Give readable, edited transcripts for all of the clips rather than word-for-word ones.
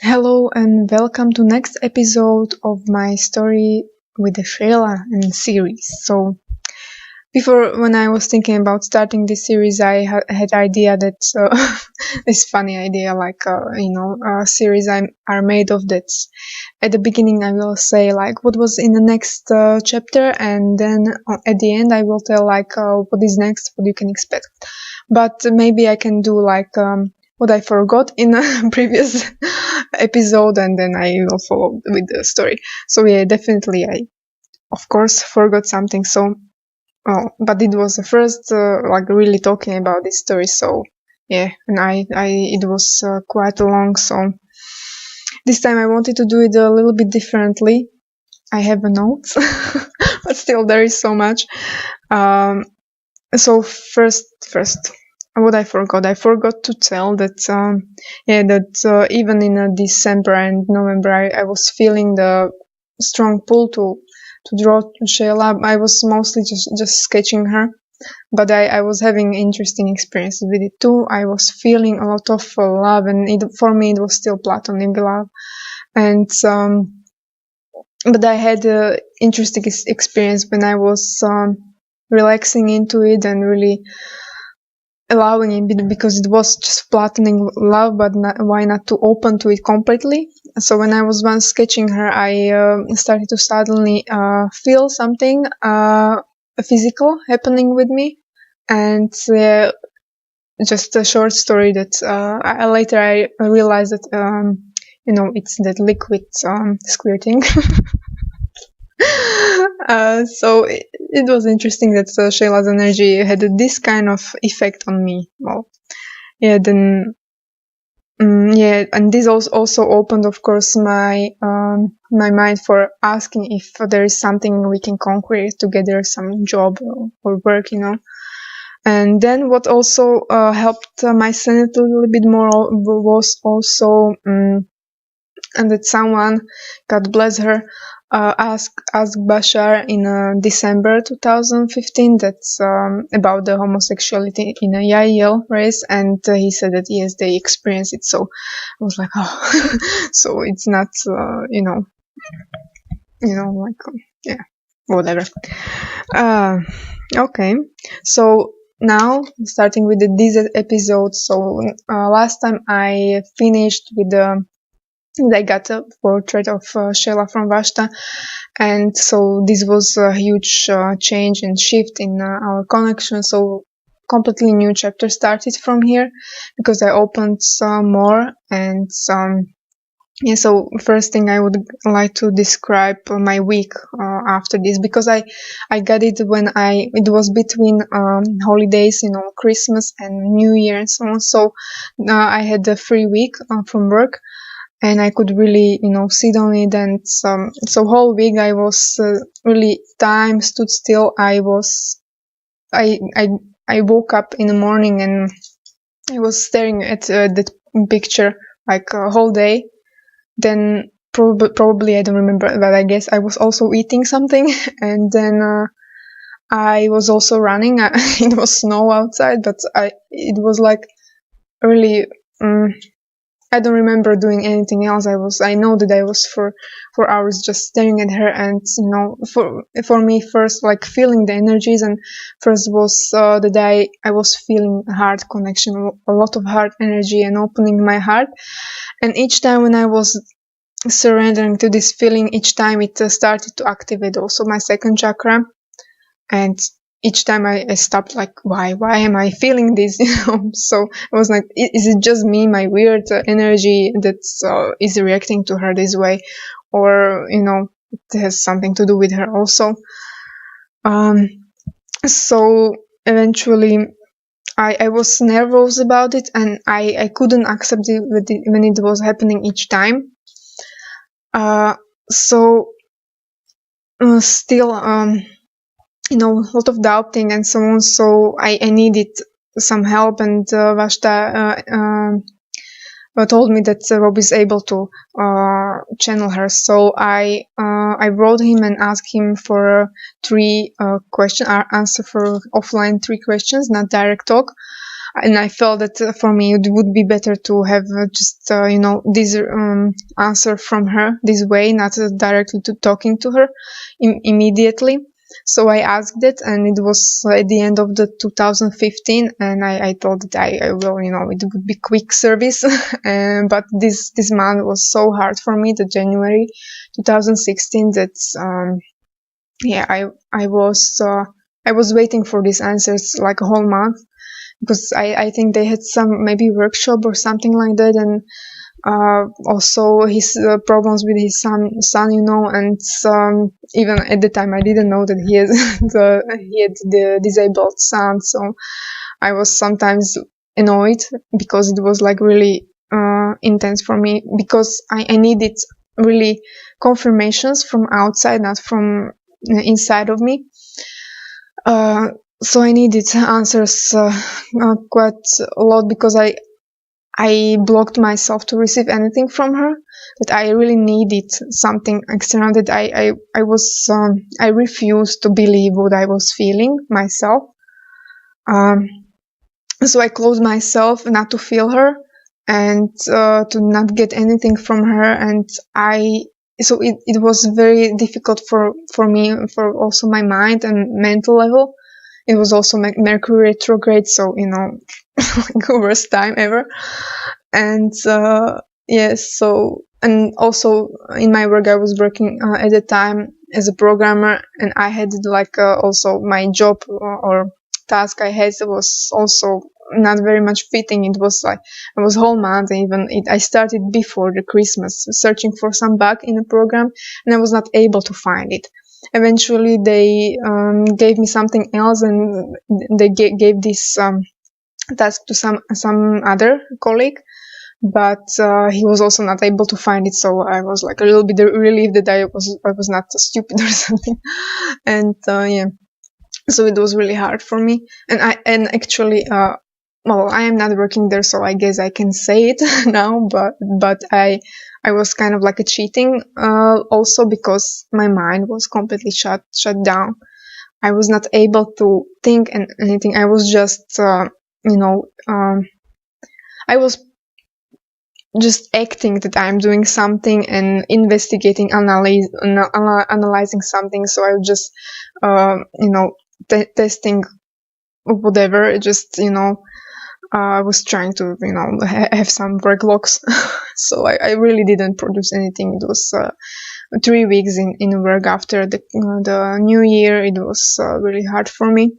Hello and welcome to next episode of my story with the Shayla and series. So before, when I was thinking about starting this series, I had idea that this funny idea, series are made of that. At the beginning, I will say like what was in the next chapter, and then at the end, I will tell what is next, what you can expect. But maybe I can do what I forgot in a previous episode, and then I will follow with the story. So yeah, definitely, I of course forgot something. So. Oh, but it was the first, really talking about this story. So yeah, and it was quite long. So this time I wanted to do it a little bit differently. I have a note, but still there is so much. So first, what I forgot to tell that, even in December and November, I was feeling the strong pull to draw Shayla. I was mostly just sketching her, but I was having interesting experiences with it too. I was feeling a lot of love, and for me it was still platonic love. And but I had an interesting experience when I was relaxing into it and really allowing it, because it was just platonic love, but why not to open to it completely? So when I was once sketching her, I started to suddenly feel something physical happening with me, and just a short story that later I realized that it's that liquid squirting. So it was interesting that Shayla's energy had this kind of effect on me. Well, yeah, then and this also opened, of course, my mind for asking if there is something we can conquer together, some job or work, And then what also helped my sanity a little bit more was also and that someone, God bless her, asked Bashar in December 2015 that's about the homosexuality in a Yahyel race, and he said that yes, they experienced it. So I was like, oh, so it's not, yeah, whatever. Okay, so now starting with this episode. So last time I finished with I got a portrait of Shayla from Vashta, and so this was a huge change and shift in our connection. So completely new chapter started from here, because I opened some more, and yeah. So first thing I would like to describe my week after this, because I got it when it was between holidays, Christmas and New Year and so on. So I had a free week from work, and I could really, sit on it. And so whole week I was really, time stood still. I woke up in the morning and I was staring at that picture like a whole day. Then probably I don't remember, but I guess I was also eating something, and then I was also running. It was snow outside, but it was like really. I don't remember doing anything else. I know that I was for hours just staring at her, and for me first, like feeling the energies, and first was the day I was feeling a heart connection, a lot of heart energy, and opening my heart. And each time when I was surrendering to this feeling, each time it started to activate also my second chakra. And each time I stopped, like, why am I feeling this? So I was like, is it just me, my weird energy that is reacting to her this way? Or, it has something to do with her also. So eventually I was nervous about it, and I couldn't accept it when it was happening each time. Still, a lot of doubting and so on. So I needed some help, and Vashta told me that Rob is able to channel her. So I wrote him and asked him for three questions, answer for offline 3 questions, not direct talk. and I felt that for me it would be better to have just this answer from her this way, not directly to talking to her immediately. So I asked it, and it was at the end of the 2015, and I thought that I will, it would be quick service. But this month was so hard for me, the January 2016, that I was waiting for these answers like a whole month, because I think they had some maybe workshop or something like that, and also his problems with his son, and even at the time I didn't know that he had the disabled son, so I was sometimes annoyed because it was like really intense for me, because I needed really confirmations from outside, not from inside of me. So I needed answers quite a lot, because I blocked myself to receive anything from her, that I really needed something external, that I refused to believe what I was feeling myself. So I closed myself not to feel her, and to not get anything from her, and so it was very difficult for me, for also my mind and mental level. It was also Mercury retrograde, so like worst time ever. And yes, so, and also in my work I was working at the time as a programmer, and I had like also my job or task I had was also not very much fitting. It was like it was whole month, even I started before the Christmas searching for some bug in the program, and I was not able to find it. Eventually they gave me something else, and they gave this task to some other colleague, but he was also not able to find it. So I was like a little bit relieved that I was not stupid or something. And yeah, so it was really hard for me. And actually well, I am not working there, so I guess I can say it now, but I was kind of like a cheating also, because my mind was completely shut down. I was not able to think anything. I was just I was just acting that I'm doing something and investigating, analyzing something. So I was just testing whatever, just I was trying to have some work logs. So I really didn't produce anything. It was 3 weeks in work after the new year. It was really hard for me.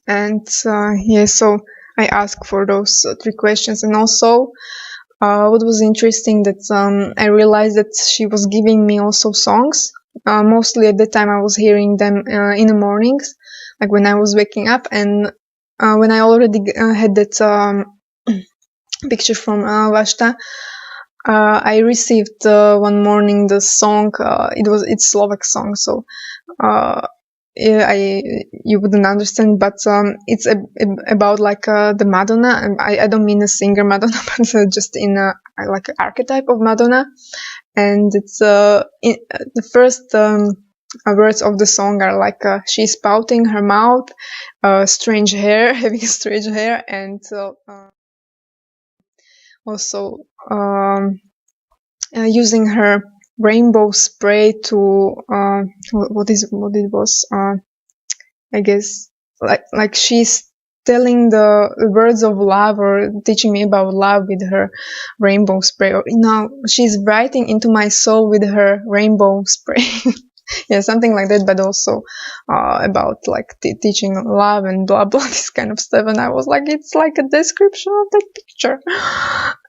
And yeah, so I asked for those 3 questions. And also what was interesting, that I realized that she was giving me also songs. Mostly at the time I was hearing them in the mornings, like when I was waking up. And when I already had that picture from Vashta, I received one morning the song. It's Slovak song, so yeah, you wouldn't understand, but it's about like the Madonna. I don't mean a singer Madonna, but just in like an archetype of Madonna. And it's the first words of the song are like she's pouting her mouth, strange hair, having strange hair, and also using her rainbow spray to what it was, I guess like she's telling the words of love, or teaching me about love with her rainbow spray, or she's writing into my soul with her rainbow spray. Yeah, something like that, but also about like teaching love and blah blah, this kind of stuff. And I was like, it's like a description of that picture.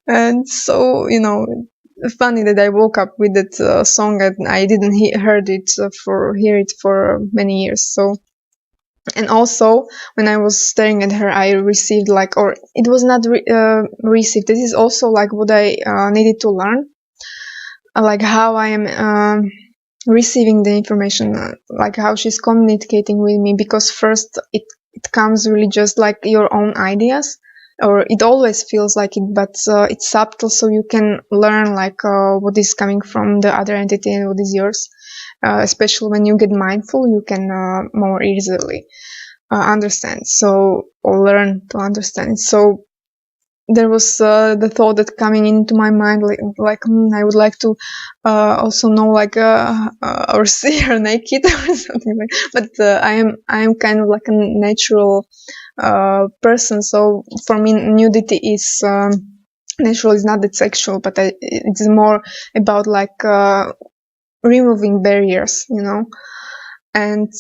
And so funny that I woke up with that song, and I didn't hear it for many years. So, and also when I was staring at her, I received like, or it was not received. This is also like what I needed to learn, like how I am receiving the information, like how she's communicating with me. Because first it comes really just like your own ideas, or it always feels like it, but it's subtle, so you can learn like what is coming from the other entity and what is yours. Especially when you get mindful, you can more easily understand, so, or learn to understand. So there was the thought that coming into my mind, like I would like to also know, like, or see her naked or something like. But I am kind of like a natural person, so for me nudity is natural, is not that sexual, but it's more about like removing barriers, and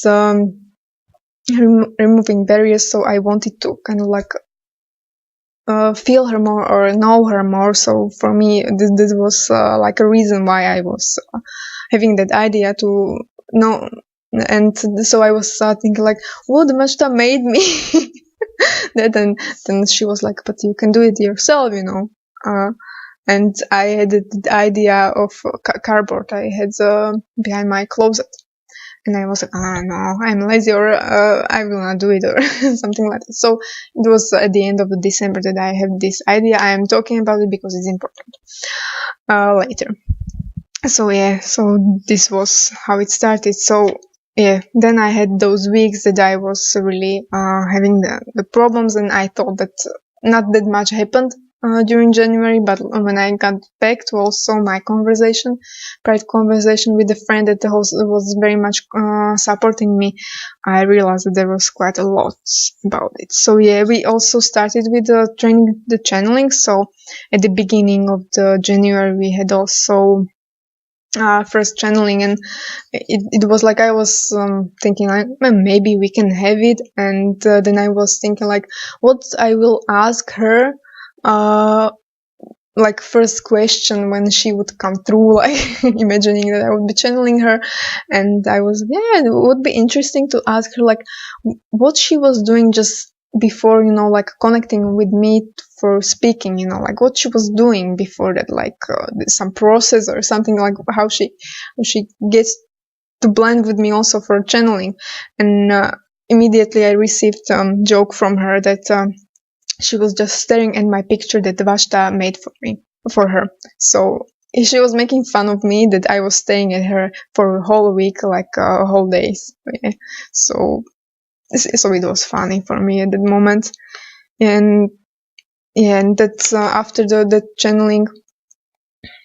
removing barriers. So I wanted to kind of like feel her more or know her more. So for me, this was like a reason why I was having that idea to know. And so I was thinking like, what Vashta made me that, and then she was like, but you can do it yourself, and I had the idea of cardboard I had behind my closet. And I was like, no, I'm lazy, or I will not do it, or something like that. So it was at the end of December that I had this idea. I am talking about it because it's important later. So yeah, so this was how it started. So yeah, then I had those weeks that I was really having the problems, and I thought that not that much happened during January, but when I got back to also my private conversation with a friend that was very much supporting me, I realized that there was quite a lot about it. So yeah, we also started with training the channeling. So at the beginning of the January, we had also first channeling, and it was like I was thinking like, maybe we can have it, and then I was thinking like what I will ask her, like first question when she would come through, like imagining that I would be channeling her. And I was, it would be interesting to ask her like what she was doing just before, like connecting with me for speaking, like what she was doing before that, like some process or something, like how she gets to blend with me also for channeling. And immediately I received joke from her that she was just staring at my picture that Vashta made for her. So she was making fun of me that I was staying at her for a whole week, like whole days. Yeah. So it was funny for me at that moment. And yeah, and that's after the channeling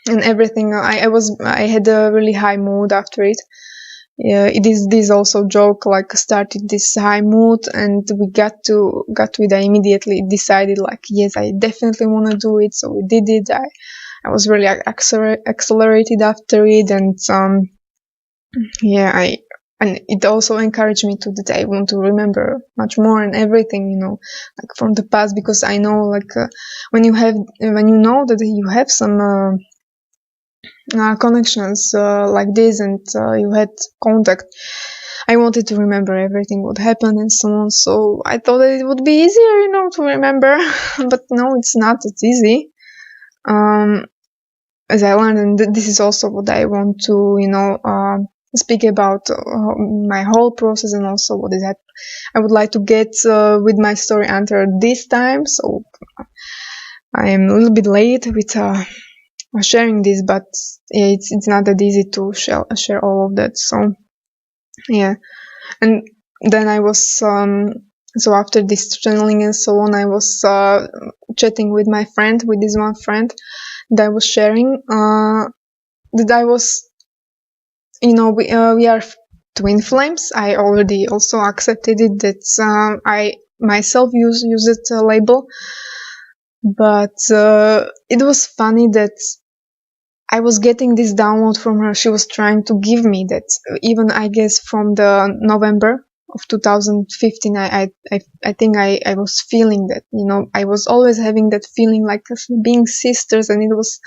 and everything, I had a really high mood after it. Yeah, it is this also joke like started this high mood, and we got with I immediately decided like, yes, I definitely want to do it. So we did it. I was really accelerated after it, and and it also encouraged me that I want to remember much more and everything, like from the past, because I know like when you know that you have some connections like this, and you had contact, I wanted to remember everything what happened and so on. So I thought that it would be easier, to remember. But no, it's not. It's easy. As I learned, and this is also what I want to, speak about my whole process, and also what is that I would like to get with my story until this time. So I am a little bit late with sharing this, but yeah, it's not that easy to share all of that. So yeah, and then I was so after this channeling and so on, I was chatting with my friend, with this one friend that I was sharing that I was, we are twin flames. I already also accepted it, that I myself use it label, but it was funny that I was getting this download from her. She was trying to give me that, even I guess from the November of 2015. I think I was feeling that, I was always having that feeling like being sisters, and it was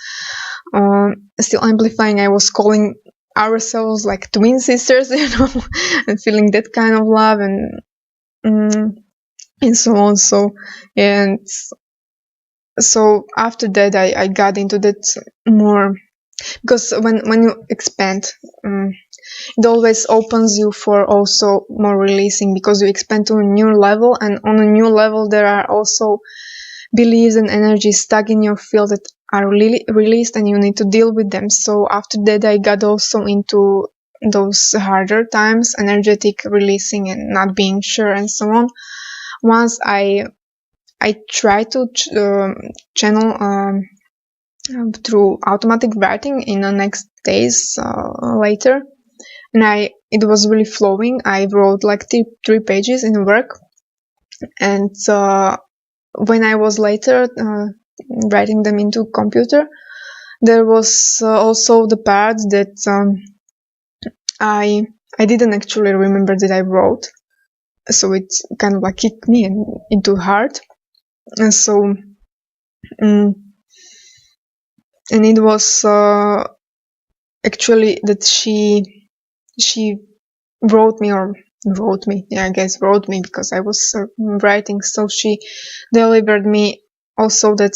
still amplifying. I was calling ourselves like twin sisters, and feeling that kind of love, and so on. So, and so after that, I got into that more. Because when you expand, it always opens you for also more releasing, because you expand to a new level, and on a new level there are also beliefs and energies stuck in your field that are really released, and you need to deal with them. So after that I got also into those harder times, energetic, releasing, and not being sure, and so on. Once I try to channel through automatic writing in the next days later, and it was really flowing. I wrote like 3 pages in work, and when I was later writing them into computer, there was also the part that I didn't actually remember that I wrote, so it kind of like kicked me into heart, and so and it was actually that she wrote me, I guess wrote me, because I was writing, so she delivered me also that,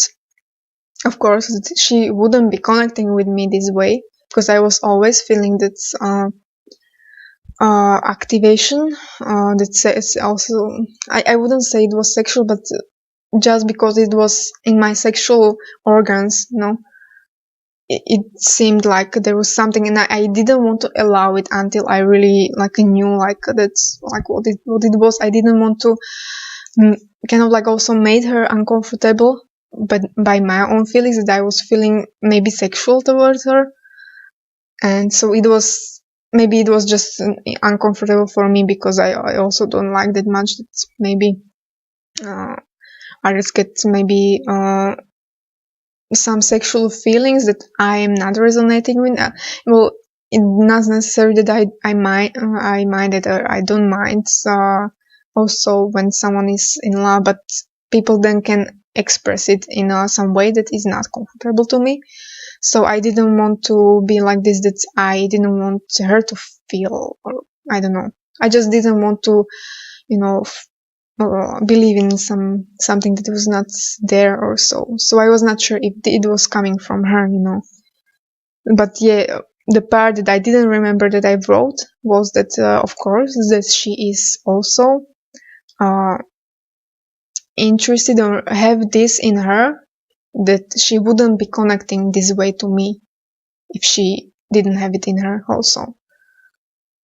of course, that she wouldn't be connecting with me this way, because I was always feeling that activation, that also, I wouldn't say it was sexual, but just because it was in my sexual organs, it seemed like there was something, and I didn't want to allow it until I really knew that's what it was. I didn't want to kind of also made her uncomfortable, but by my own feelings, that I was feeling maybe sexual towards her, and so it was just uncomfortable for me, because I also don't like that much that maybe I just get maybe some sexual feelings that I am not resonating with. Well, it's not necessarily that I mind it, or I don't mind. Also, when someone is in love, but people then can express it in some way that is not comfortable to me. So I didn't want to be like this. That I didn't want her to feel, or I don't know. I just didn't want to, believe in something that was not there or so. So I was not sure if it was coming from her, But yeah, the part that I didn't remember that I wrote was that, of course, that she is also interested or have this in her, that she wouldn't be connecting this way to me if she didn't have it in her also.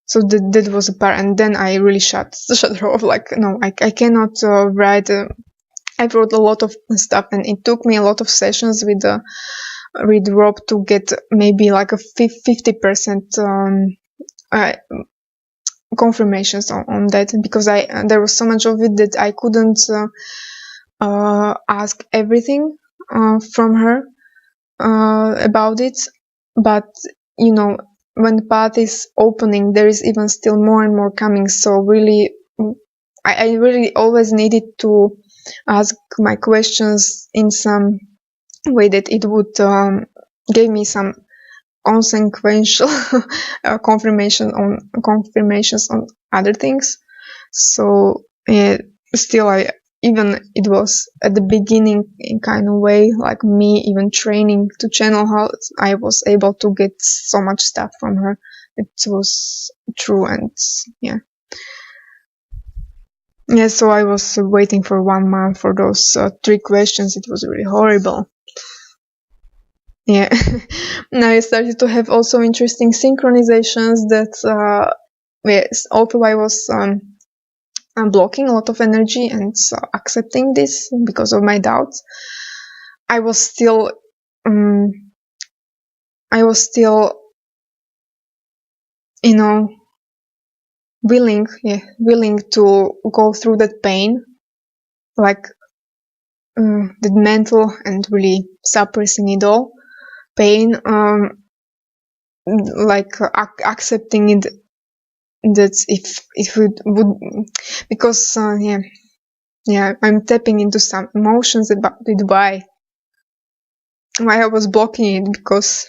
So that was a part, and then I really shut her off. No, I cannot write. I wrote a lot of stuff, and it took me a lot of sessions with Rob to get maybe a 50% confirmations on that, because there was so much of it that I couldn't ask everything from her about it. But when the path is opening, there is even still more and more coming. So really, I really always needed to ask my questions in some way that it would give me some consequential confirmations on other things. So still, it was at the beginning in kind of way, like me even training to channel, how I was able to get so much stuff from her. It was true, and yeah. So I was waiting for 1 month for those 3 questions. It was really horrible. Yeah. Now I started to have also interesting synchronizations that, yes, although I was I'm blocking a lot of energy and accepting this because of my doubts, I was still, willing to go through that pain, the mental and really suppressing it all, pain, accepting it, that if it would, because I'm tapping into some emotions about it. Why I was blocking it, because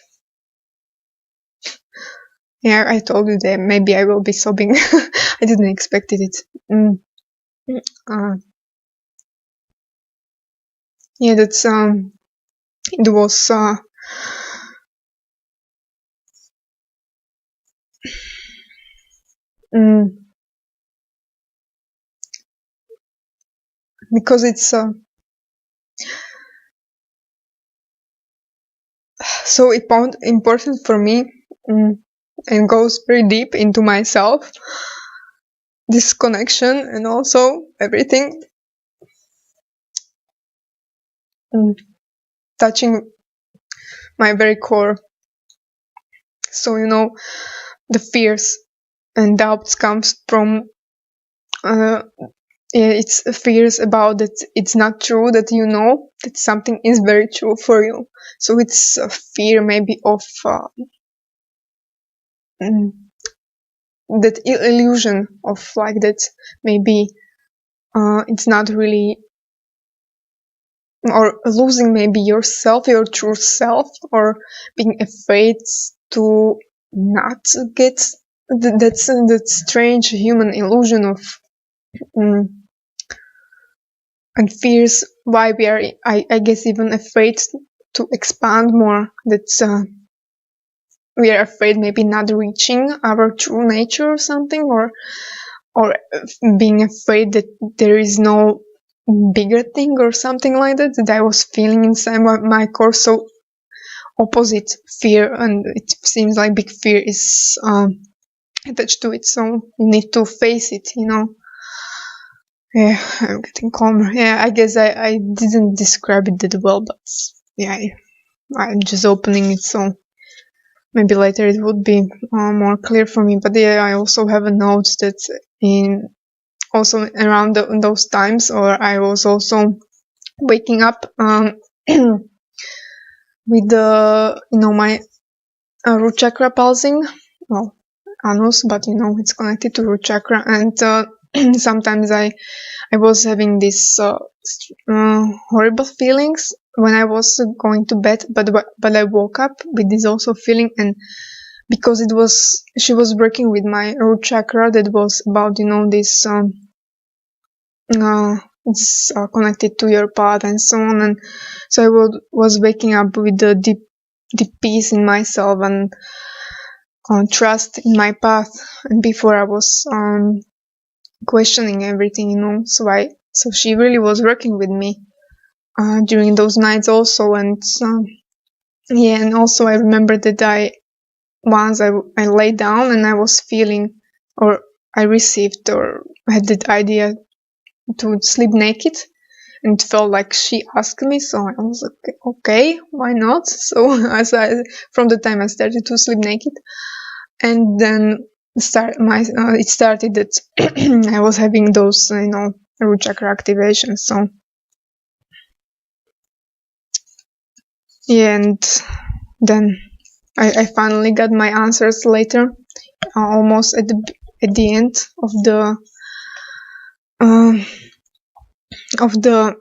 I told you that maybe I will be sobbing. I didn't expect it. That's it was because it's so important for me and goes very deep into myself. This connection and also everything touching my very core. So, the fears and doubts comes from it's fears about that it's not true, that that something is very true for you. So it's a fear maybe of that illusion of like that maybe it's not really, or losing maybe yourself, your true self, or being afraid to not get that strange human illusion of and fears why we are, I guess, even afraid to expand more, that we are afraid maybe not reaching our true nature or something, or being afraid that there is no bigger thing or something like that I was feeling inside my core. So opposite fear, and it seems like big fear is attached to it, so you need to face it. Yeah, I'm getting calmer. Yeah, I guess I didn't describe it that well, but yeah, I'm just opening it, so maybe later it would be more clear for me. But yeah, I also have a note that also around those times, or I was also waking up with my root chakra pulsing. Well, anus, but it's connected to root chakra, and sometimes I was having these horrible feelings when I was going to bed, but I woke up with this also feeling, and because she was working with my root chakra, that was about this it's connected to your path and so on, and so I was waking up with the deep peace in myself and trust in my path, and before I was questioning everything, so she really was working with me during those nights also. And yeah, and also I remember that once I lay down and I was feeling, or I received, or had that idea to sleep naked, and it felt like she asked me, so I was like, okay, why not? So from the time I started to sleep naked, and then it started that I was having those root chakra activations. So yeah, and then I finally got my answers later, almost at the end of the of the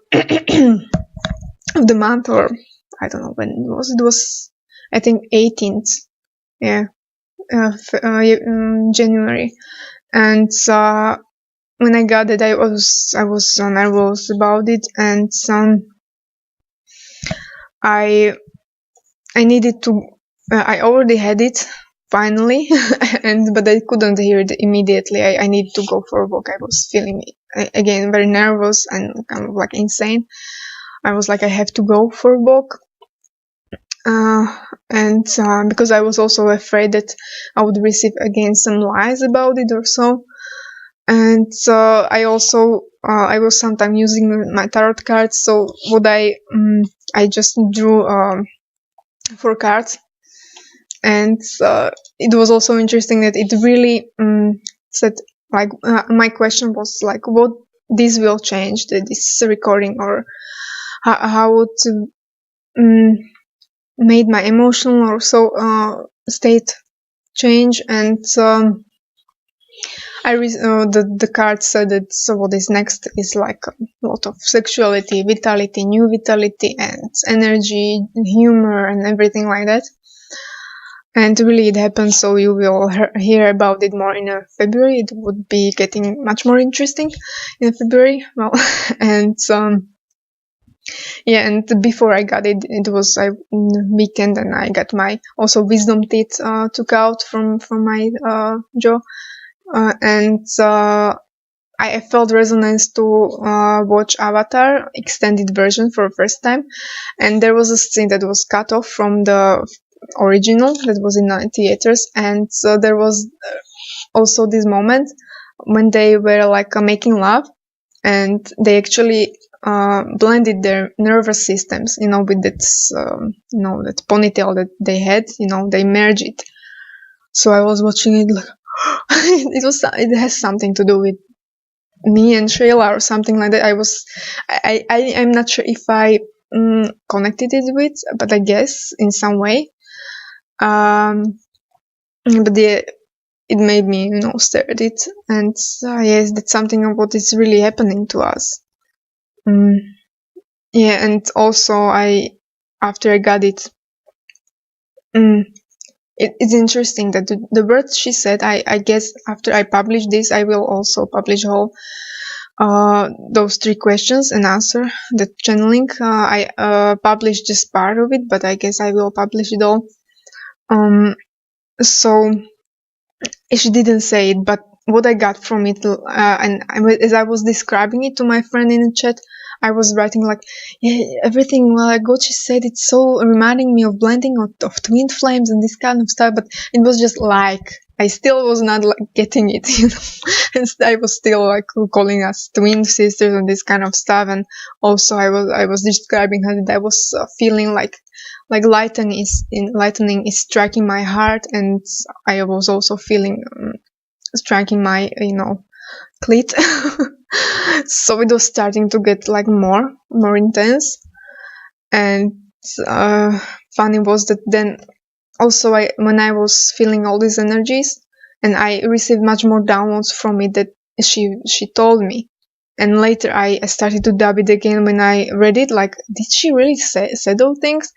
of the month, or I don't know when it was. It was, I think, 18th, yeah, January. And when I got it, I was nervous about it, and I needed to. I already had it finally, but I couldn't hear it immediately. I needed to go for a walk. I was feeling again very nervous and kind of like insane. I was like, I have to go for a walk. And because I was also afraid that I would receive again some lies about it or so. And I also I was sometimes using my tarot cards. So what I just drew 4 cards, and it was also interesting that it really said, like, my question was like, what this will change, this recording, or how it made my emotional or so state change. And the card said that what is next is like a lot of sexuality, vitality, new vitality, and energy, humor, and everything like that. And really it happens, so you will hear about it more in February. It would be getting much more interesting in February. Well, and yeah, and before I got it, it was a weekend, and I got my also wisdom teeth took out from my jaw, and I felt resonance to watch Avatar extended version for the first time, and there was a scene that was cut off from the original that was in theaters, and so there was also this moment when they were like making love, and they actually blended their nervous systems, with that, that ponytail that they had, they merged it. So I was watching it like, it has something to do with me and Shayla or something like that. I'm not sure if I connected it with, but I guess in some way. But it made me, stare at it, and yes, that's something of what is really happening to us. Yeah, and also after I got it, it's interesting that the words she said, I guess after I publish this, I will also publish all those 3 questions and answer the channeling. I published just part of it, but I guess I will publish it all. So she didn't say it, but what I got from it, and as I was describing it to my friend in the chat, I was writing like, yeah, everything like what she said, it's so reminding me of blending of twin flames and this kind of stuff, but it was just like, I still was not like getting it, and I was still like calling us twin sisters and this kind of stuff, and also I was describing how that I was feeling like lightning is striking my heart, and I was also feeling striking my clit. So it was starting to get like more intense, and funny was that then also when I was feeling all these energies, and I received much more downloads from it that she told me, and later I started to dub it again when I read it, like, did she really say those things?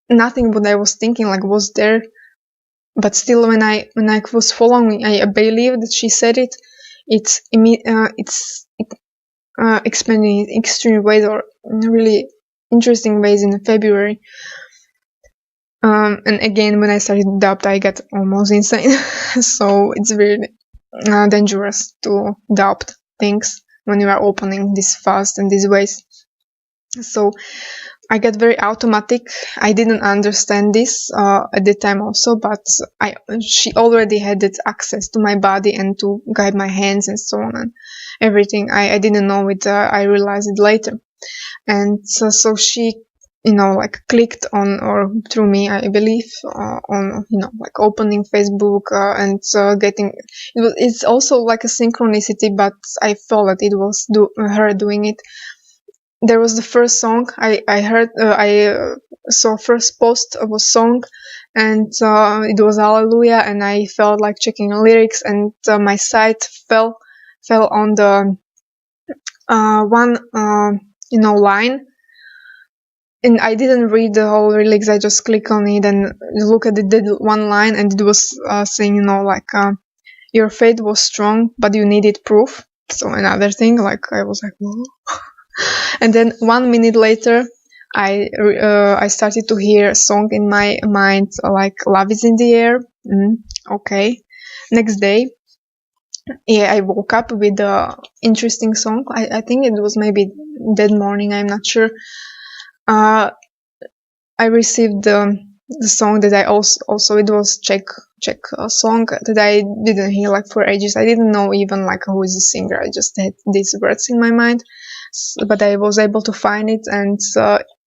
Nothing what I was thinking like was there, but still when I was following, I believe that she said it. It's expanding in extreme ways or really interesting ways in February. And again, when I started to doubt, I got almost insane. So it's really dangerous to doubt things when you are opening this fast and these ways. So I got very automatic. I didn't understand this at the time also, but she already had that access to my body and to guide my hands and so on and everything. I didn't know it. I realized it later. And so she, like clicked on, or through me, I believe, on, like opening Facebook and getting, it's also like a synchronicity, but I thought that it was her doing it. There was the first song I heard, I saw first post of a song, and it was Hallelujah, and I felt like checking the lyrics, and my sight fell on the one line, and I didn't read the whole lyrics. I just click on it and look at the one line, and it was saying, like, your faith was strong, but you needed proof. So another thing, like, I was like, whoa. And then 1 minute later, I started to hear a song in my mind, like "Love is in the air." Okay. Next day, I woke up with a interesting song. I think it was maybe that morning. I'm not sure. I received the song that I also it was Czech song that I didn't hear like for ages. I didn't know even like who is the singer. I just had these words in my mind. But I was able to find it, and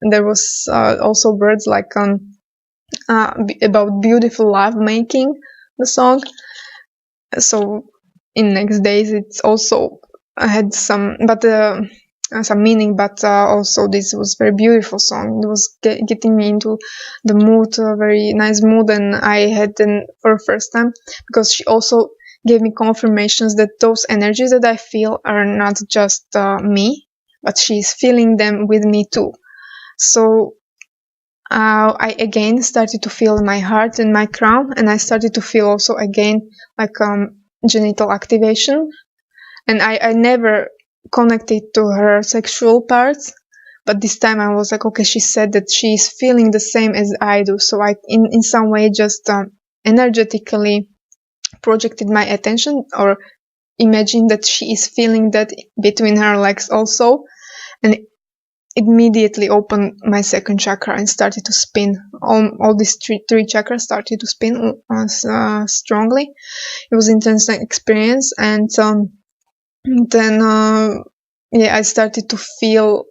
there was also words like about beautiful love making, the song. So in next days it's also had some meaning, but also this was very beautiful song. It was getting me into the mood, a very nice mood, and I had then for the first time, because she also gave me confirmations that those energies that I feel are not just me, but she's feeling them with me too. So I again started to feel my heart and my crown, and I started to feel also again like genital activation. And I never connected to her sexual parts, but this time I was like, okay, she said that she's feeling the same as I do. So I in some way just energetically projected my attention, or imagined that she is feeling that between her legs also. And immediately opened my second chakra and started to spin. All these three chakras started to spin strongly. It was intense experience, and then I started to feel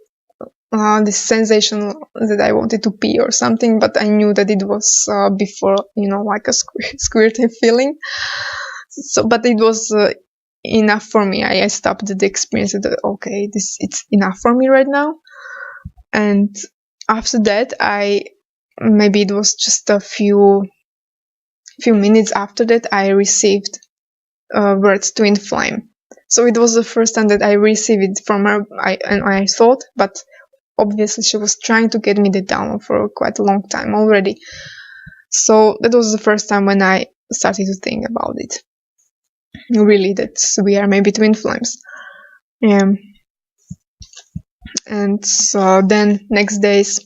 this sensation that I wanted to pee or something, but I knew that it was before, like a squirty feeling. So, but it was enough for me. I stopped the experience. Okay, it's enough for me right now. And after that, maybe it was just a few minutes after that, I received words twin flame. So it was the first time that I received it from her. I thought, but obviously she was trying to get me the download for quite a long time already. So that was the first time when I started to think about it. Really, that we are maybe twin flames. And so then next days,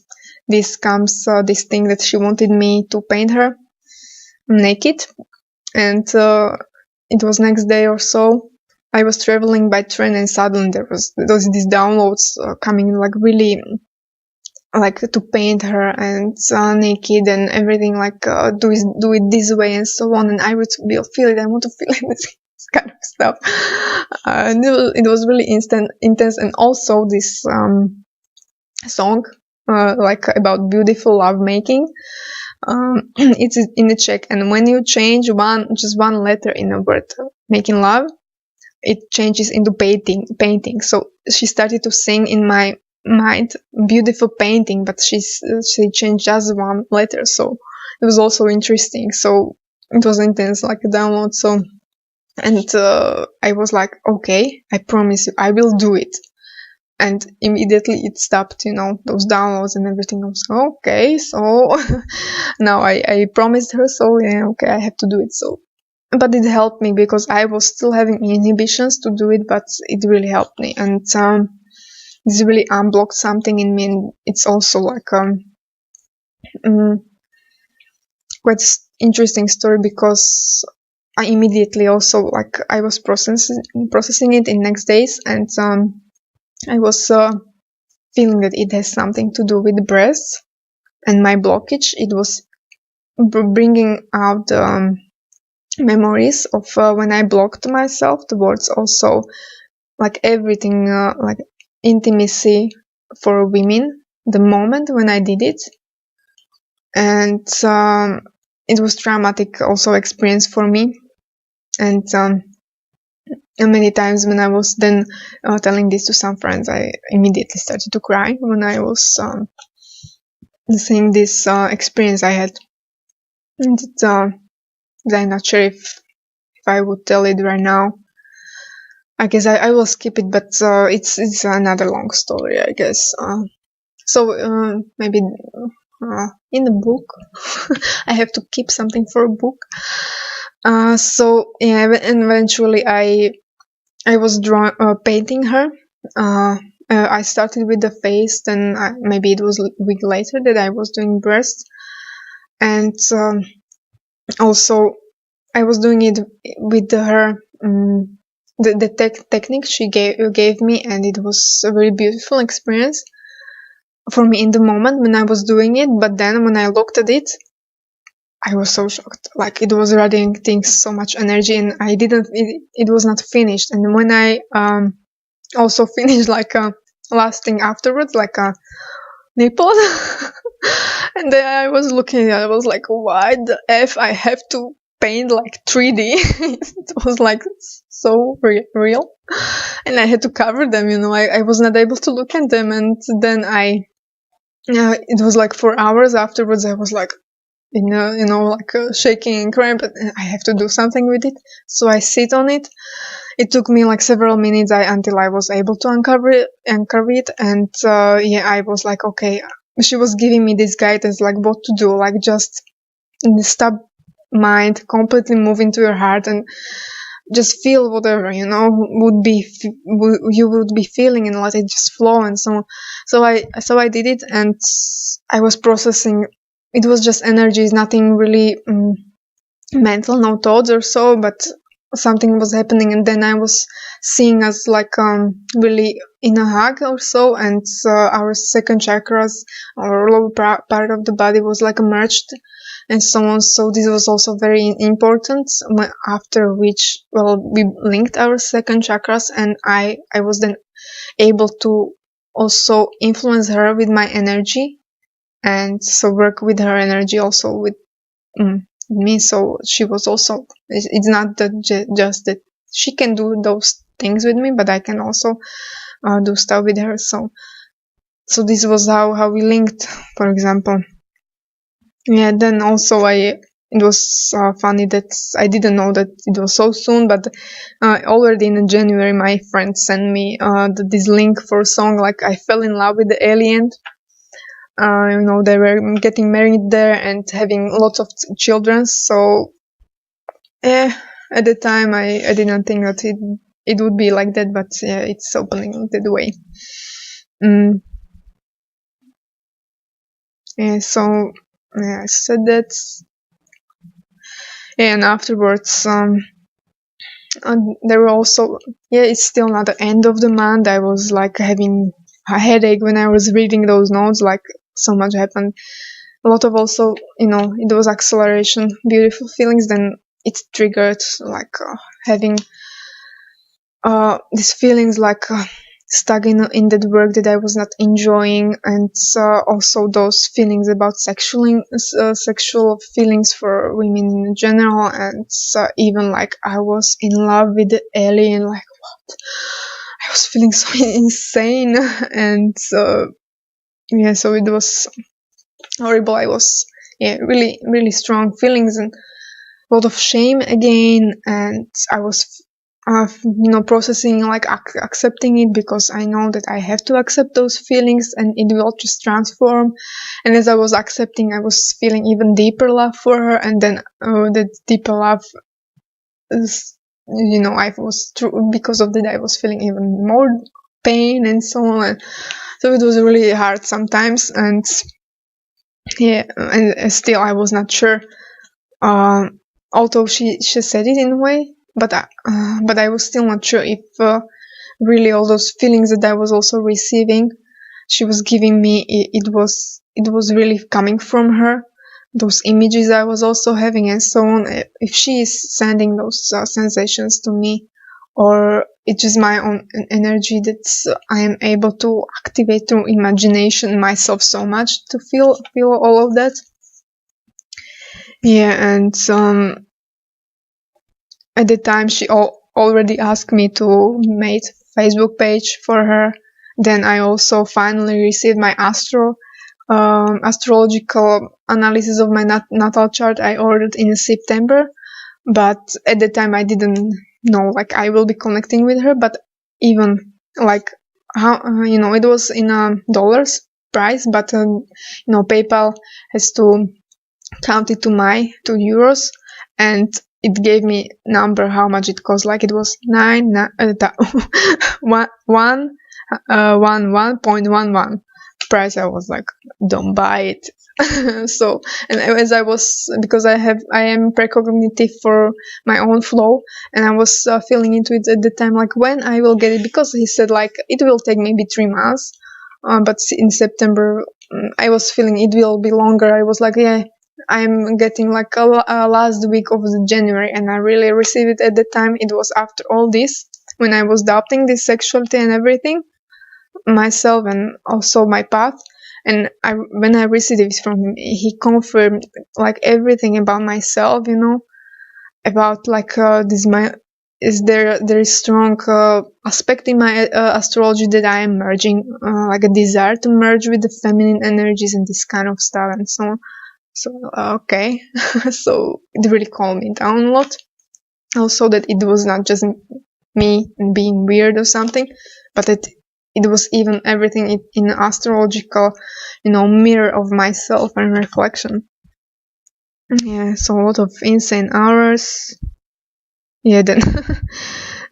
this comes this thing that she wanted me to paint her naked. And it was next day or so. I was traveling by train, and suddenly there was these downloads coming, like really, like to paint her and naked and everything, like do it this way and so on. And I would feel it. I want to feel it. This kind of stuff. And it was really intense, and also this song, like about beautiful love making. It's in the Czech, and when you change just one letter in a word, making love, it changes into painting. So she started to sing in my mind, beautiful painting, but she changed just one letter. So it was also interesting. So it was intense, like a download. So, and I was like, okay, I promise you, I will do it. And immediately it stopped, those downloads and everything. I was like, okay, so now I promised her, so yeah, okay, I have to do it. So, but it helped me because I was still having inhibitions to do it, but it really helped me. And this really unblocked something in me. And it's also like quite interesting story, because I immediately also, like, I was processing it in next days, and I was feeling that it has something to do with the breasts and my blockage. It was bringing out memories of when I blocked myself towards also, like, everything, like intimacy for women, the moment when I did it. And it was traumatic also experience for me. And many times when I was then telling this to some friends, I immediately started to cry when I was saying this experience I had. And I'm not sure if I would tell it right now. I guess I will skip it, but it's another long story, I guess. So maybe in a book. I have to keep something for a book. So yeah, and eventually I was painting her. I started with the face, then maybe it was a week later that I was doing breasts. And also I was doing it with her, the technique she gave me, and it was a very beautiful experience for me in the moment when I was doing it. But then when I looked at it, I was so shocked. Like, it was radiating so much energy, and it was not finished. And when I also finished, like, last thing afterwards, like a nipple, and then I was looking, I was like, why the F I have to paint like 3D? It was like so real, and I had to cover them, I was not able to look at them. And then it was like 4 hours afterwards, I was like, like shaking and crying, but I have to do something with it. So I sit on it. It took me like several minutes until I was able to uncover it. And I was like, okay, she was giving me this guidance, like what to do, like just stop mind, completely move into your heart and just feel whatever, you would be feeling, and let it just flow. And so I did it, and I was processing. It was just energies, nothing really mental, no thoughts or so, but something was happening, and then I was seeing us like really in a hug or so, and our second chakras, our lower part of the body was like merged and so on. So this was also very important, after which, well, we linked our second chakras, and I was then able to also influence her with my energy, and so work with her energy also with me. So she was also, it's not that just that she can do those things with me, but I can also do stuff with her. So this was how we linked, for example. Yeah, then also it was funny that I didn't know that it was so soon, but already in January my friend sent me this link for a song, like I fell in love with the alien. They were getting married there and having lots of children. So at the time I didn't think that it would be like that, but yeah, it's opening that way. Yeah, so yeah, I said that. Yeah, and afterwards, there were also, it's still not the end of the month. I was like having a headache when I was reading those notes, like so much happened. A lot of also, it was acceleration, beautiful feelings. Then it triggered like having these feelings like stuck in that work that I was not enjoying, and also those feelings about sexual feelings for women in general, and even like I was in love with the alien, like what? I was feeling so insane, and so it was horrible. I was really, really strong feelings and a lot of shame again, and I was processing, like accepting it, because I know that I have to accept those feelings and it will just transform. And as I was accepting, I was feeling even deeper love for her, and then that deeper love is, I was because of that I was feeling even more pain and so on. So it was really hard sometimes, and and still I was not sure. Although she said it in a way, but I was still not sure if really all those feelings that I was also receiving, she was giving me, it was really coming from her. Those images I was also having and so on. If she is sending those sensations to me, or it's just my own energy that I am able to activate through imagination myself so much to feel all of that. Yeah, and at the time she already asked me to make Facebook page for her. Then I also finally received my astrological analysis of my natal chart. I ordered in September, but at the time I didn't know like I will be connecting with her. But even like how it was in dollars price, but PayPal has to count it to euros, and it gave me number how much it cost. Like it was 1.11 price. I was like, don't buy it. So, and as I was, because I am precognitive for my own flow, and I was feeling into it at the time, like when I will get it, because he said like it will take maybe 3 months, but in September I was feeling it will be longer. I was like, yeah, I'm getting like a last week of January, and I really received it at the time. It was after all this, when I was doubting this sexuality and everything, myself and also my path. And when I received it from him, he confirmed like everything about myself, about like there is strong aspect in my astrology that I am merging, like a desire to merge with the feminine energies and this kind of stuff and so on. So, okay. So it really calmed me down a lot. Also that it was not just me being weird or something, but it was even everything in astrological, mirror of myself and reflection. Yeah, so a lot of insane hours. Yeah, then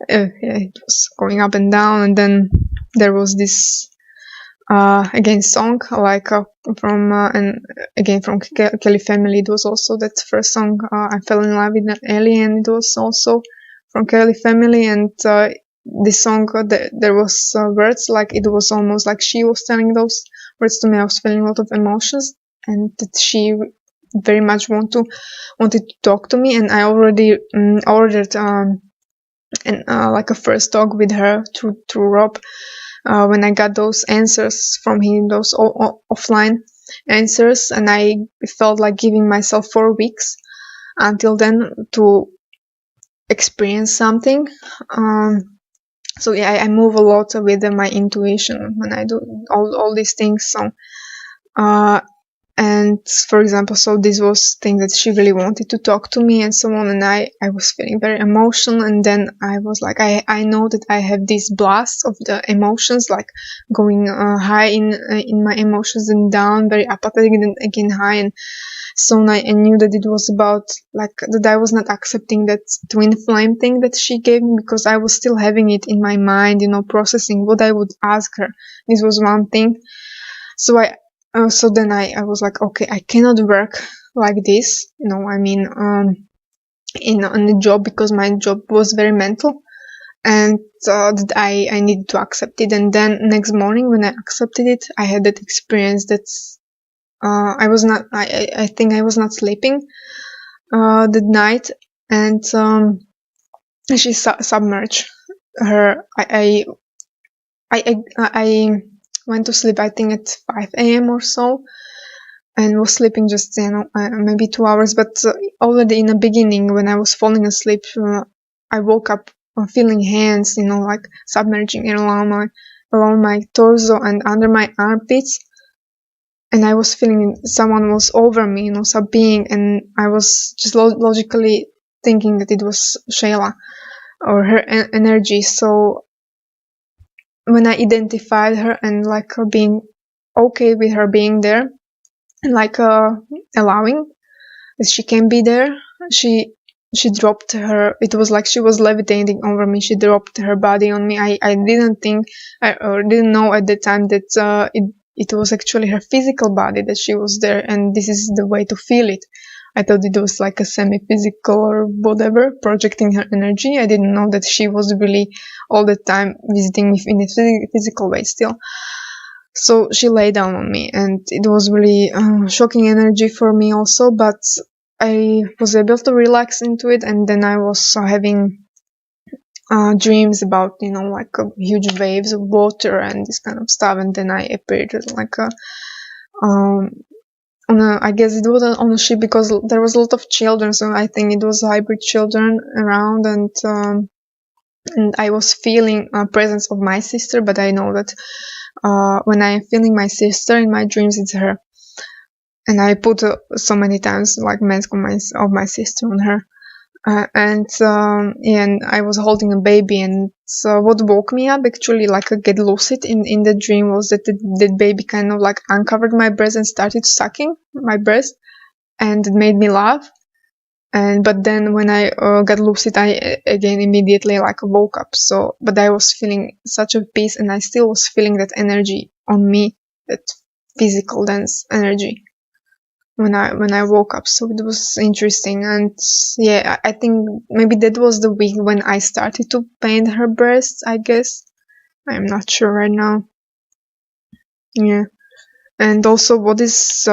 it was going up and down, and then there was this again song like from and again from Kelly family. It was also that first song, I fell in love with an alien. It was also from Kelly family, and this song, there was words, like it was almost like she was telling those words to me. I was feeling a lot of emotions, and that she very much wanted to talk to me, and I already ordered like a first talk with her through Rob. When I got those answers from him, those offline answers, and I felt like giving myself 4 weeks until then to experience something. So yeah, I move a lot with my intuition when I do all these things. So, and for example, so this was thing that she really wanted to talk to me and so on, and I was feeling very emotional, and then I was like, I know that I have this blast of the emotions, like going high in my emotions and down, very apathetic, and then again high, and so I knew that it was about like that I was not accepting that twin flame thing that she gave me, because I was still having it in my mind, processing what I would ask her. This was one thing. So then I was like, okay, I cannot work like this, in the job, because my job was very mental, and that I needed to accept it. And then next morning when I accepted it, I had that experience that I think I was not sleeping that night, and she submerged her. I went to sleep, I think at 5 a.m. or so, and was sleeping just maybe 2 hours. But already in the beginning, when I was falling asleep, I woke up feeling hands, like submerging along my torso and under my armpits. And I was feeling someone was over me, some being, and I was just logically thinking that it was Shayla or her energy. So when I identified her and like her being okay with her being there, and like allowing that she can be there, she dropped her. It was like she was levitating over me. She dropped her body on me. I didn't think or didn't know at the time that it was actually her physical body that she was there, and this is the way to feel it. I thought it was like a semi-physical or whatever, projecting her energy. I didn't know that she was really all the time visiting me in a physical way still. So she lay down on me, and it was really shocking energy for me also, but I was able to relax into it. And then I was having dreams about, like huge waves of water and this kind of stuff. And then I appeared like I guess it was on a ship, because there was a lot of children, so I think it was hybrid children around, and I was feeling a presence of my sister, but I know that when I am feeling my sister in my dreams, it's her. And I put so many times like mask of my sister on her. And I was holding a baby, and so what woke me up actually, like get lucid in the dream, was that the baby kind of like uncovered my breast and started sucking my breast, and it made me laugh. But then when I got lucid, I again immediately like woke up. So, but I was feeling such a peace, and I still was feeling that energy on me, that physical dance energy, when I woke up. So it was interesting. And yeah, I think maybe that was the week when I started to paint her breasts, I guess. I'm not sure right now. Yeah. And also what is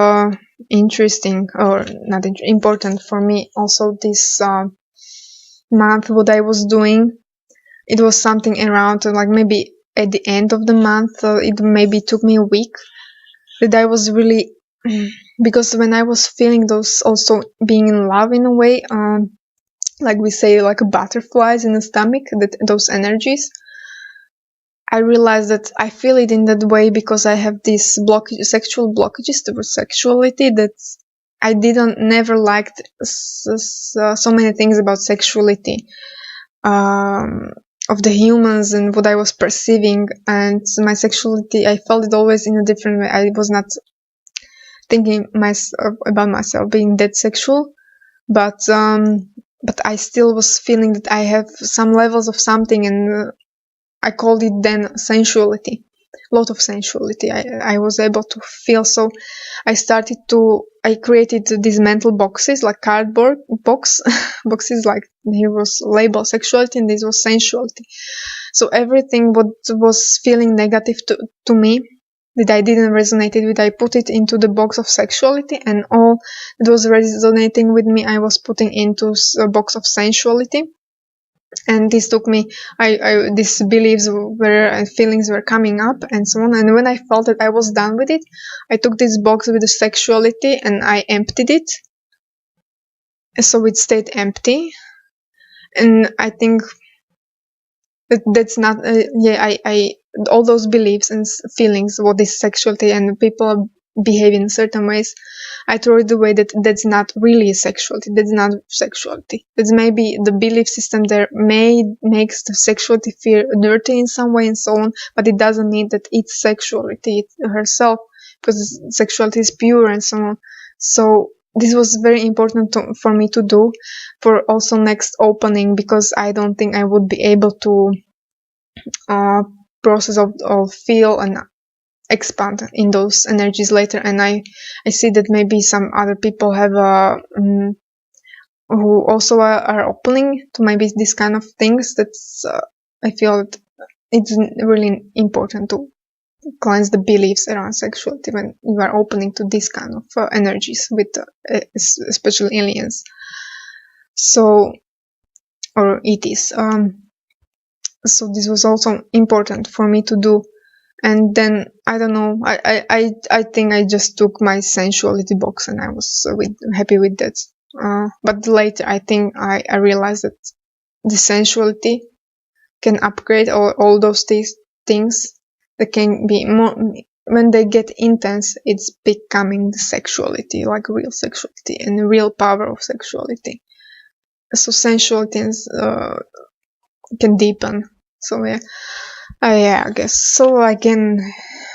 interesting, or not important for me, also this month, what I was doing, it was something around like maybe at the end of the month, it maybe took me a week, that I was really because when I was feeling those, also being in love in a way, like we say, like butterflies in the stomach, that those energies, I realized that I feel it in that way because I have these sexual blockages towards sexuality, that I never liked so many things about sexuality, of the humans and what I was perceiving, and my sexuality, I felt it always in a different way. I was not thinking about myself being that sexual, but I still was feeling that I have some levels of something, and I called it then sensuality. lot of sensuality. I was able to feel. So I created these mental boxes, like cardboard boxes, like here was labeled sexuality and this was sensuality. So everything what was feeling negative to me, that I didn't resonate with, I put it into the box of sexuality, and all that was resonating with me, I was putting into a box of sensuality. And this took me, these beliefs were and feelings were coming up and so on. And when I felt that I was done with it, I took this box with the sexuality and I emptied it. So it stayed empty. And I think that's not, I all those beliefs and feelings, what is sexuality and people behave in certain ways, I throw it away. That's not really sexuality. That's not sexuality. That's maybe the belief system there makes the sexuality feel dirty in some way and so on, but it doesn't mean that it's sexuality herself, because sexuality is pure and so on. So this was very important for me to do for also next opening, because I don't think I would be able to process of feel and expand in those energies later. And I see that maybe some other people have who also are opening to maybe this kind of things. That's I feel that it's really important to cleanse the beliefs around sexuality when you are opening to this kind of energies with especially aliens, so, or ETs. So this was also important for me to do. And then I don't know, I think I just took my sensuality box and I was happy with that. But later I think I realized that the sensuality can upgrade all those things that can be more, when they get intense, it's becoming the sexuality, like real sexuality and the real power of sexuality. So sensuality can deepen. So yeah. I guess so. Again,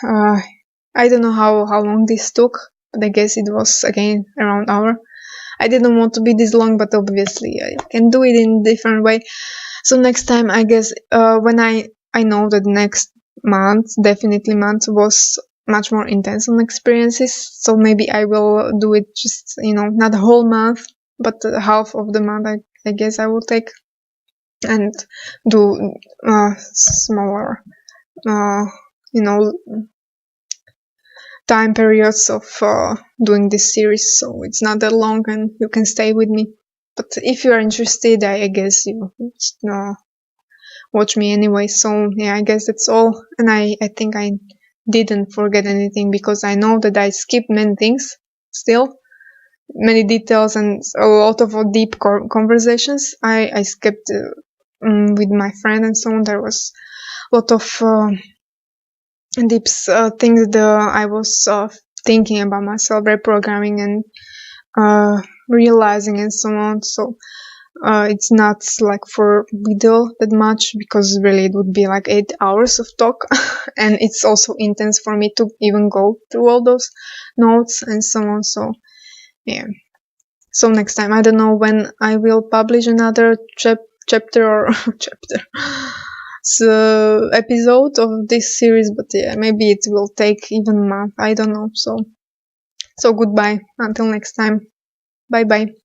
I don't know how long this took, but I guess it was again around hour. I didn't want to be this long, but obviously I can do it in different way. So next time, I guess, when I know that next month, definitely month, was much more intense on experiences. So maybe I will do it just, not the whole month, but half of the month. I guess I will take and do smaller, time periods of doing this series, so it's not that long and you can stay with me. But if you are interested, I guess you watch me anyway. So yeah, I guess that's all. And I think I didn't forget anything, because I know that I skipped many things still, many details and a lot of deep conversations I skipped with my friend and so on. There was a lot of deep things that I was thinking about myself, reprogramming and realizing and so on. So it's not like for video that much, because really it would be like 8 hours of talk and it's also intense for me to even go through all those notes and so on. So yeah. So next time, I don't know when I will publish another chapter or chapter. So episode of this series, but yeah, maybe it will take even a month. I don't know. So goodbye until next time. Bye bye.